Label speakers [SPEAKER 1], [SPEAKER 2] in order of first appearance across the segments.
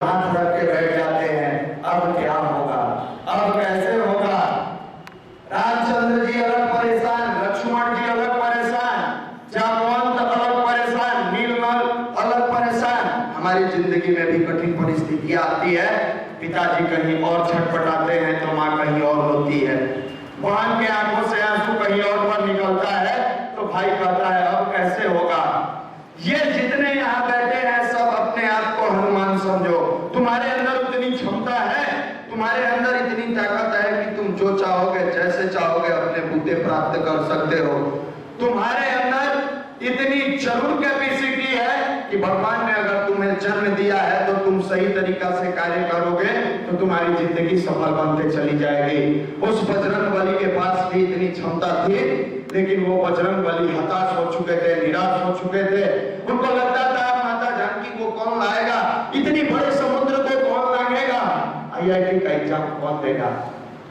[SPEAKER 1] हाथ रख के बैठ जाते हैं। अब क्या होगा, अब कैसे होगा? रामचंद्र जी अलग परेशान, लक्ष्मण जी अलग परेशान, जामवंत अलग परेशान, नीलमल अलग परेशान। हमारी जिंदगी में भी कठिन परिस्थितियां आती है। पिताजी कहीं और छटपटाते हैं तो माँ कहीं और रोती है। बहन के आंखों से आंसू कहीं और पर निकलता है तो भाई कहता है अब कैसे होगा। ये जितने यहाँ बैठे हैं सब अपने आप को हनुमान समझो। तुम्हारे अंदर उतनी क्षमता है, तुम्हारे अंदर इतनी ताकत है कि तुम जो चाहोगे जैसे चाहोगे अपने बूते प्राप्त कर सकते हो। तुम्हारे अंदर इतनी जरूर कैपेसिटी है कि भगवान ने अगर तुम्हें जन्म दिया है तो तुम सही तरीका से कार्य करोगे तो तुम्हारी जिंदगी सफल बनते चली जाएगी। उस बजरंग बली के पास भी इतनी क्षमता थी, लेकिन वो बजरंग बली हताश हो चुके थे, निराश हो चुके थे। उनको लगता था माता जानकी को कौन लाएगा, इतनी बड़े समुद्र को कौन लाएगा, IIT का एग्जाम कौन देगा,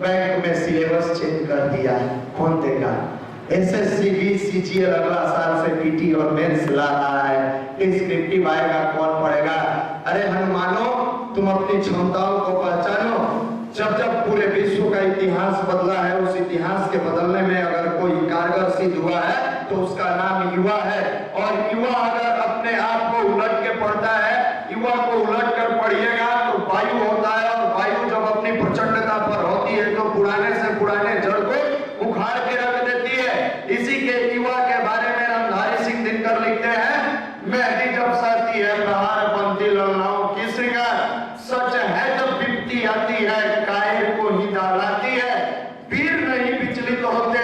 [SPEAKER 1] बैंक में सिलेबस चेंज कर दिया है कौन देगा, SSC भी CGL अगला साल से PT और मेंस ला रहा है, डिस्क्रिप्टिव आएगा कौन पढ़ेगा। अरे हनुमानो, तुम अपनी क्षमताओं को पहचानो। जब जब पूरे विश्व का इतिहास बदला है, उस इतिहास के बदलने में अगर कोई कारगर सिद्ध हुआ है तो उसका नाम युवा है। और युवा अगर अपने आप को उलट के पढ़ता है, युवा को उलट कर पढ़िएगा तो वायु होता है, और वायु जब अपनी प्रचंडता पर होती है तो पुराने से पुराने जड़ को उखाड़ के रख देती है। इसी के युवा के बारे में रणधारी सिंह दिनकर लिखते हैं, मेहंदी जब साथी है प्रहार बनती ललनाओं की श्रृंगार, सच है जब विपत्ति आती है कायर को ही दहलाती है, वीर नहीं विचलित होते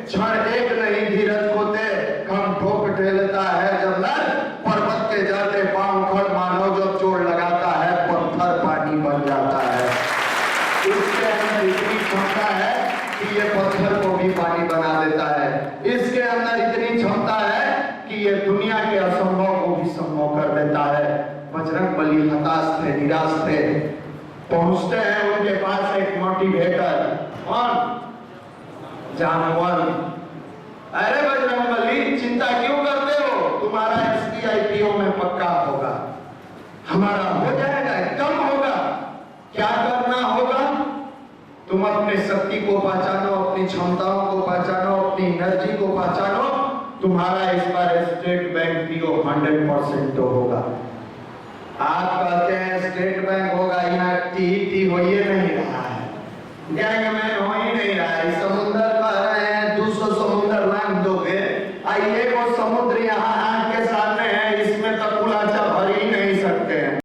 [SPEAKER 1] क्षण एक नहीं धीरज होते, कम ठोक ढेलता है जब नर पर्वत के जाते पांव खड़ मानव जब जोड़ लगाता है पत्थर पानी बन जाता है। इसके अंदर इतनी क्षमता है कि ये पत्थर को भी पानी बना देता है। इसके अंदर इतनी क्षमता है कि ये दुनिया के असंभव को भी संभव कर देता है। बजरंग बली हताश थे, निराश थे। पहुंचते हैं उनके पास एक मोटिवेटर, कौन? जामवंत। अरे बजरंग बली, चिंता क्यों करते हो, तुम्हारा SBI में पक्का होगा, हमारा हो जाएगा, कम होगा। क्या करना होगा? तुम अपनी शक्ति को पहचानो, अपनी क्षमताओं को पहचानो, अपनी एनर्जी को पहचानो। तुम्हारा इस बार स्टेट बैंक PO 100% तो होगा। आप कहते हैं स्टेट बैंक होगा, यहाँ TET होइए